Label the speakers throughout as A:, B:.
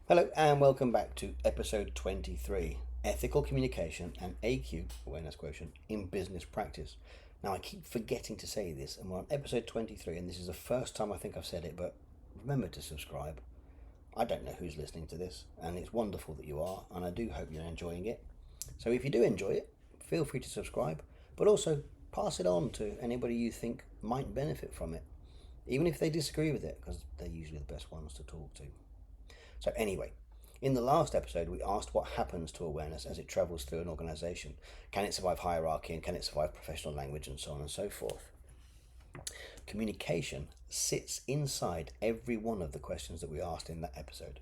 A: Hello and welcome back to episode 23, Ethical Communication and AQ, Awareness Quotient, in Business Practice. Now I keep forgetting to say this, and we're on episode 23, and this is the first time I think I've said it, but remember to subscribe. I don't know who's listening to this, and it's wonderful that you are, and I do hope you're enjoying it. So if you do enjoy it, feel free to subscribe, but also pass it on to anybody you think might benefit from it, even if they disagree with it, because they're usually the best ones to talk to. So, anyway, in the last episode, we asked what happens to awareness as it travels through an organization. Can it survive hierarchy and can it survive professional language and so on and so forth? Communication sits inside every one of the questions that we asked in that episode.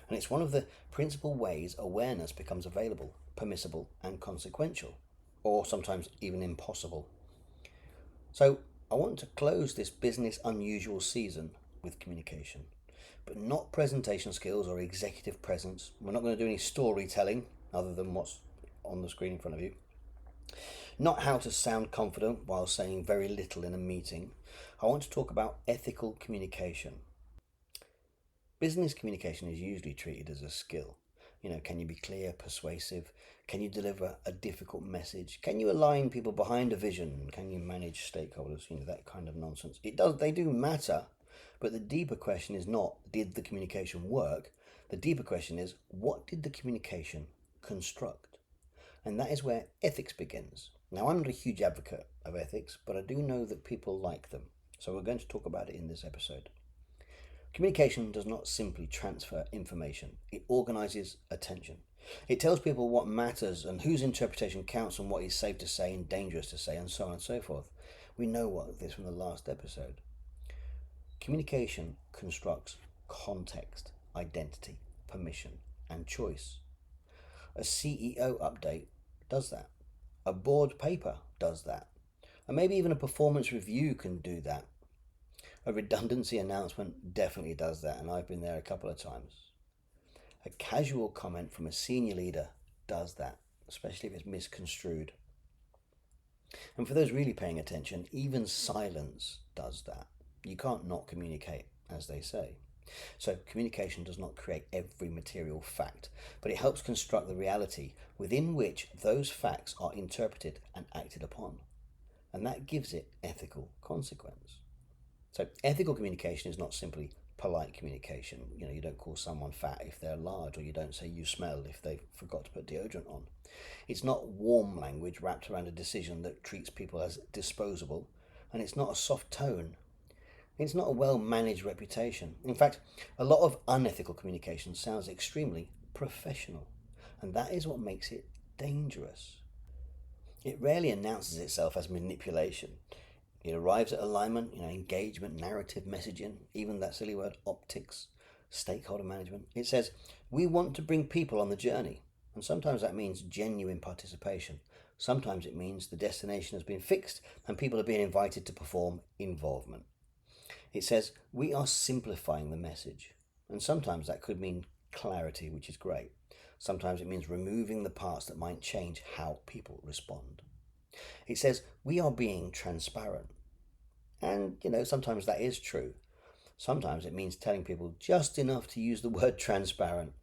A: And it's one of the principal ways awareness becomes available, permissible, and consequential, or sometimes even impossible. So, I want to close this business unusual season with communication, but not presentation skills or executive presence. We're not going to do any storytelling other than what's on the screen in front of you. Not how to sound confident while saying very little in a meeting. I want to talk about ethical communication. Business communication is usually treated as a skill. Can you be clear, persuasive? Can you deliver a difficult message? Can you align people behind a vision? Can you manage stakeholders? That kind of nonsense. They do matter, but the deeper question is not, did the communication work? The deeper question is, what did the communication construct? And that is where ethics begins. Now, I'm not a huge advocate of ethics, but I do know that people like them. So we're going to talk about it in this episode. Communication does not simply transfer information, it organizes attention. It tells people what matters and whose interpretation counts and what is safe to say and dangerous to say, and so on and so forth. We know what this from the last episode. Communication constructs context, identity, permission, and choice. A CEO update does that. A board paper does that. And maybe even a performance review can do that. A redundancy announcement definitely does that, and I've been there a couple of times. A casual comment from a senior leader does that, especially if it's misconstrued. And for those really paying attention, even silence does that. You can't not communicate, as they say. So, communication does not create every material fact, but it helps construct the reality within which those facts are interpreted and acted upon. And that gives it ethical consequence. So, ethical communication is not simply polite communication. You don't call someone fat if they're large, or you don't say you smell if they forgot to put deodorant on. It's not warm language wrapped around a decision that treats people as disposable, and it's not a soft tone. It's not a well managed reputation. In fact, a lot of unethical communication sounds extremely professional, and that is what makes it dangerous. It rarely announces itself as manipulation. It arrives at alignment, engagement, narrative, messaging, even that silly word optics, stakeholder management. It says, we want to bring people on the journey. And sometimes that means genuine participation. Sometimes it means the destination has been fixed and people are being invited to perform involvement. It says, we are simplifying the message. And sometimes that could mean clarity, which is great. Sometimes it means removing the parts that might change how people respond. It says, we are being transparent. And, sometimes that is true. Sometimes it means telling people just enough to use the word transparent.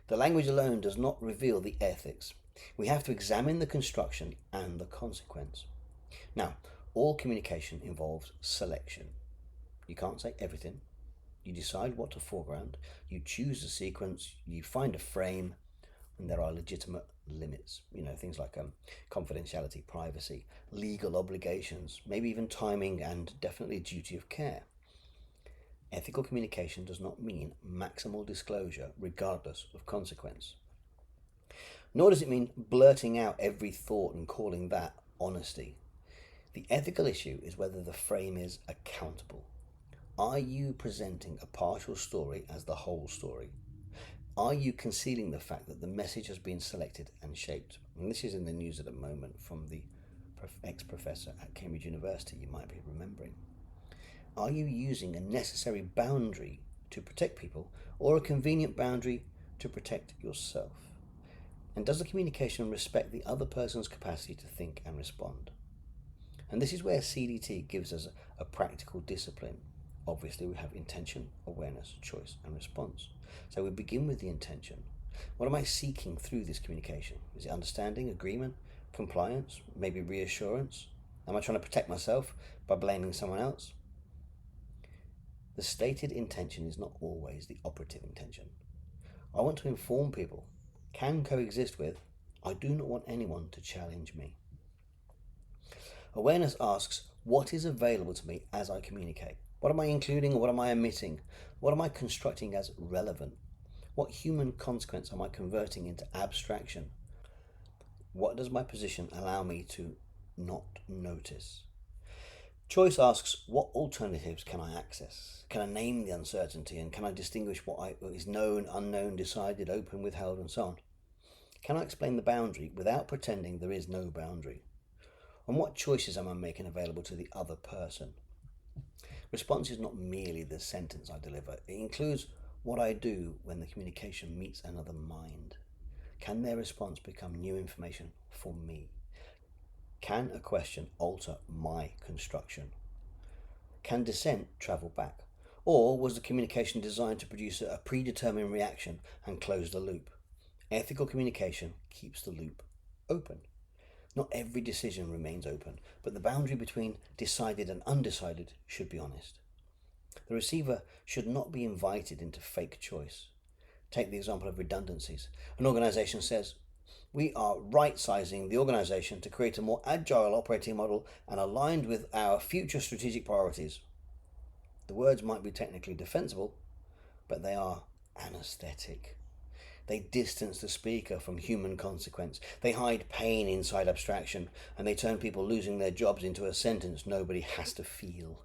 A: The language alone does not reveal the ethics. We have to examine the construction and the consequence. Now, all communication involves selection. You can't say everything. You decide what to foreground, you choose a sequence, you find a frame, and there are legitimate limits. Things like confidentiality, privacy, legal obligations, maybe even timing, and definitely duty of care. Ethical communication does not mean maximal disclosure regardless of consequence. Nor does it mean blurting out every thought and calling that honesty. The ethical issue is whether the frame is accountable. Are you presenting a partial story as the whole story? Are you concealing the fact that the message has been selected and shaped? And this is in the news at the moment from the ex-professor at Cambridge University, you might be remembering. Are you using a necessary boundary to protect people or a convenient boundary to protect yourself? And does the communication respect the other person's capacity to think and respond? And this is where CDT gives us a practical discipline. Obviously, we have intention, awareness, choice, and response. So we begin with the intention. What am I seeking through this communication? Is it understanding, agreement, compliance, maybe reassurance? Am I trying to protect myself by blaming someone else? The stated intention is not always the operative intention. I want to inform people, can coexist with, I do not want anyone to challenge me. Awareness asks, what is available to me as I communicate? What am I including or what am I omitting? What am I constructing as relevant? What human consequence am I converting into abstraction? What does my position allow me to not notice? Choice asks, what alternatives can I access? Can I name the uncertainty, and can I distinguish what is known, unknown, decided, open, withheld, and so on? Can I explain the boundary without pretending there is no boundary? And what choices am I making available to the other person? Response is not merely the sentence I deliver. It includes what I do when the communication meets another mind. Can their response become new information for me? Can a question alter my construction? Can dissent travel back? Or was the communication designed to produce a predetermined reaction and close the loop? Ethical communication keeps the loop open. Not every decision remains open, but the boundary between decided and undecided should be honest. The receiver should not be invited into fake choice. Take the example of redundancies. An organization says, we are right-sizing the organization to create a more agile operating model and aligned with our future strategic priorities. The words might be technically defensible, but they are anesthetic. They distance the speaker from human consequence. They hide pain inside abstraction, and they turn people losing their jobs into a sentence nobody has to feel.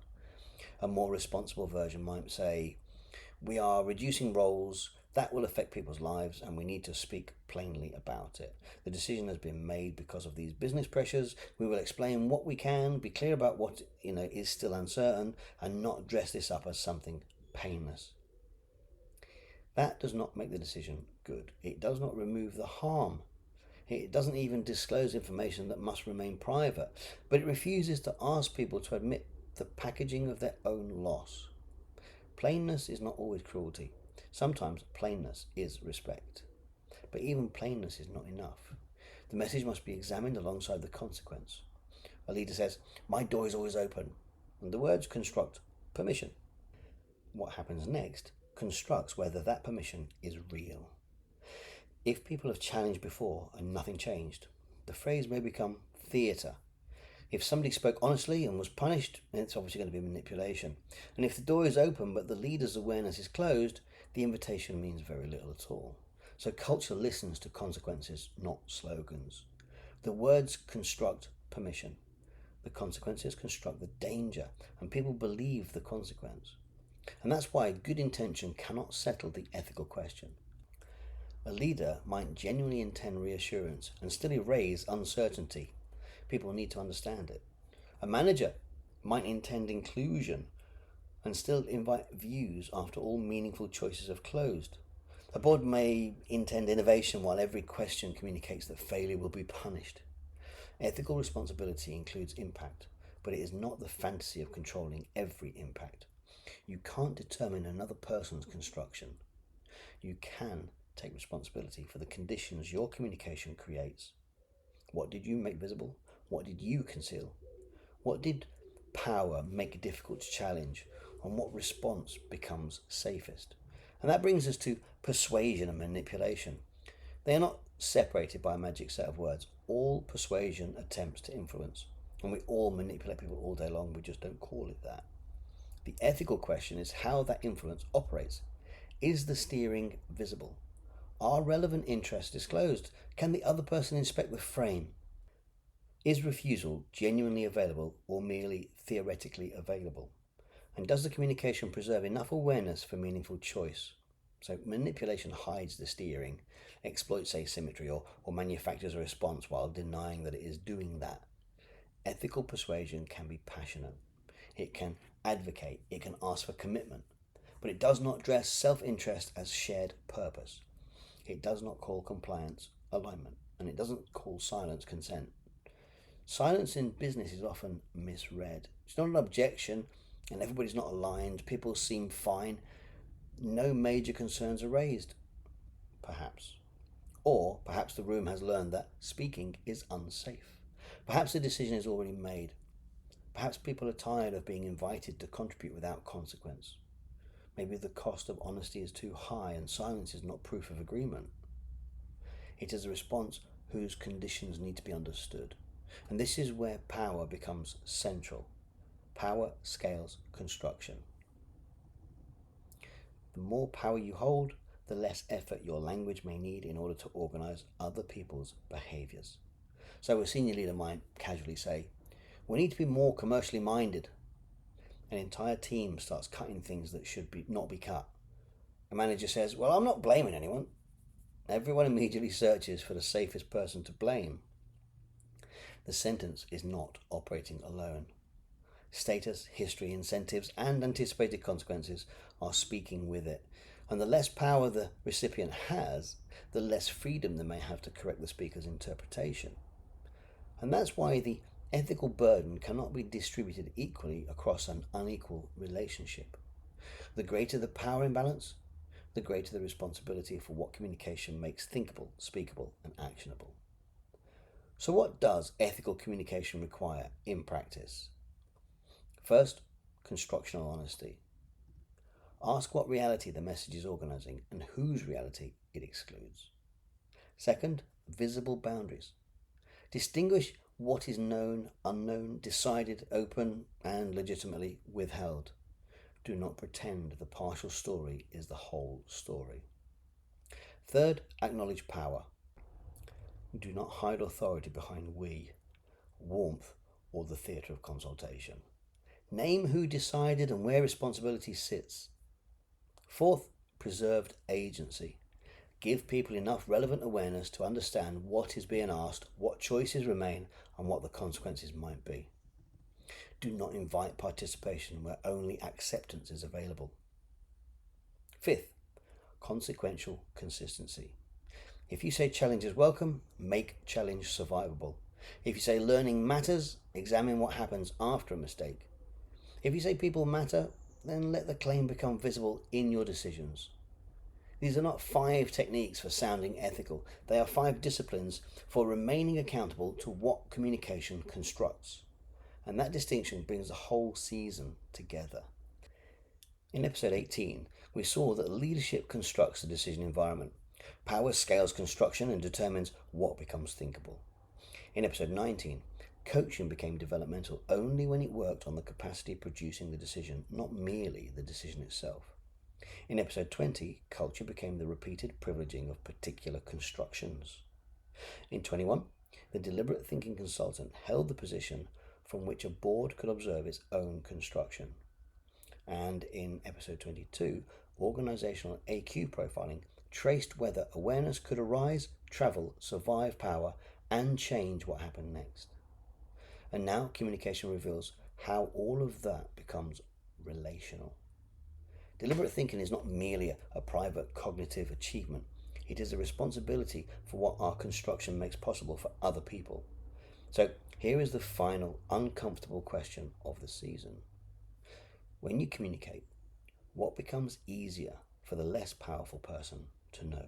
A: A more responsible version might say, we are reducing roles. That will affect people's lives, and we need to speak plainly about it. The decision has been made because of these business pressures. We will explain what we can, be clear about what is still uncertain, and not dress this up as something painless. That does not make the decision good. It does not remove the harm. It doesn't even disclose information that must remain private, but it refuses to ask people to admit the packaging of their own loss. Plainness is not always cruelty. Sometimes plainness is respect. But even plainness is not enough. The message must be examined alongside the consequence. A leader says, my door is always open, and the words construct permission. What happens next constructs whether that permission is real. If people have challenged before and nothing changed, the phrase may become theatre. If somebody spoke honestly and was punished, then it's obviously going to be manipulation. And if the door is open but the leader's awareness is closed, the invitation means very little at all. So culture listens to consequences, not slogans. The words construct permission. The consequences construct the danger, and people believe the consequence. And that's why good intention cannot settle the ethical question. A leader might genuinely intend reassurance and still erase uncertainty. People need to understand it. A manager might intend inclusion and still invite views after all meaningful choices have closed. A board may intend innovation while every question communicates that failure will be punished. Ethical responsibility includes impact, but it is not the fantasy of controlling every impact. You can't determine another person's construction. You can take responsibility for the conditions your communication creates. What did you make visible? What did you conceal? What did power make difficult to challenge? And what response becomes safest? And that brings us to persuasion and manipulation. They are not separated by a magic set of words. All persuasion attempts to influence, and we all manipulate people all day long, we just don't call it that. The ethical question is how that influence operates. Is the steering visible? Are relevant interests disclosed? Can the other person inspect the frame? Is refusal genuinely available or merely theoretically available? And does the communication preserve enough awareness for meaningful choice? So manipulation hides the steering, exploits asymmetry, or manufactures a response while denying that it is doing that. Ethical persuasion can be passionate. It can advocate. It can ask for commitment. But it does not dress self-interest as shared purpose. It does not call compliance alignment. And it doesn't call silence consent. Silence in business is often misread. It's not an objection, and everybody's not aligned. People seem fine. no major concerns are raised, perhaps. Or perhaps the room has learned that speaking is unsafe. Perhaps the decision is already made. Perhaps people are tired of being invited to contribute without consequence. Maybe the cost of honesty is too high and silence is not proof of agreement. It is a response whose conditions need to be understood. And this is where power becomes central. Power scales construction. The more power you hold, the less effort your language may need in order to organize other people's behaviors. So a senior leader might casually say, "We need to be more commercially minded." An entire team starts cutting things that should not be cut. A manager says, "Well, I'm not blaming anyone." Everyone immediately searches for the safest person to blame. The sentence is not operating alone. Status, history, incentives, and anticipated consequences are speaking with it. And the less power the recipient has, the less freedom they may have to correct the speaker's interpretation. And that's why the ethical burden cannot be distributed equally across an unequal relationship. The greater the power imbalance, the greater the responsibility for what communication makes thinkable, speakable, and actionable. So what does ethical communication require in practice? First, constructional honesty. Ask what reality the message is organizing and whose reality it excludes. Second, visible boundaries. Distinguish what is known, unknown, decided, open, and legitimately withheld. Do not pretend the partial story is the whole story. Third, acknowledge power. Do not hide authority behind we, warmth, or the theatre of consultation. Name who decided and where responsibility sits. Fourth, preserved agency. Give people enough relevant awareness to understand what is being asked, what choices remain, and what the consequences might be. Do not invite participation where only acceptance is available. Fifth, consequential consistency. If you say challenge is welcome, make challenge survivable. If you say learning matters, examine what happens after a mistake. If you say people matter, then let the claim become visible in your decisions. These are not 5 techniques for sounding ethical. They are 5 disciplines for remaining accountable to what communication constructs. And that distinction brings the whole season together. In episode 18, we saw that leadership constructs the decision environment. Power scales construction and determines what becomes thinkable. In episode 19, coaching became developmental only when it worked on the capacity of producing the decision, not merely the decision itself. In episode 20, culture became the repeated privileging of particular constructions. In 21, the deliberate thinking consultant held the position from which a board could observe its own construction. And in episode 22, organizational AQ profiling traced whether awareness could arise, travel, survive power, and change what happened next. And now communication reveals how all of that becomes relational. Deliberate thinking is not merely a private cognitive achievement. It is a responsibility for what our construction makes possible for other people. So here is the final uncomfortable question of the season. When you communicate, what becomes easier for the less powerful person to know?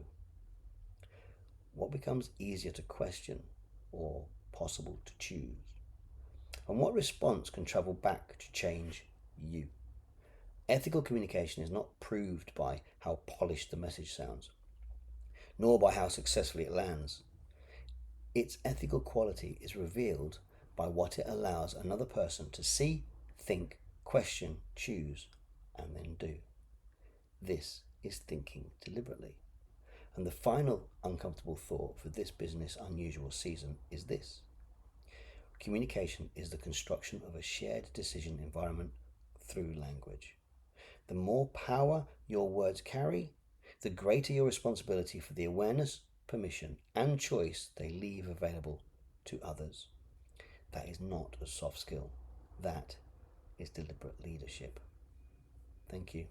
A: What becomes easier to question or possible to choose? And what response can travel back to change you? Ethical communication is not proved by how polished the message sounds, nor by how successfully it lands. Its ethical quality is revealed by what it allows another person to see, think, question, choose, and then do. This is thinking deliberately. And the final uncomfortable thought for this business unusual season is this. Communication is the construction of a shared decision environment through language. The more power your words carry, the greater your responsibility for the awareness, permission, and choice they leave available to others. That is not a soft skill. That is deliberate leadership. Thank you.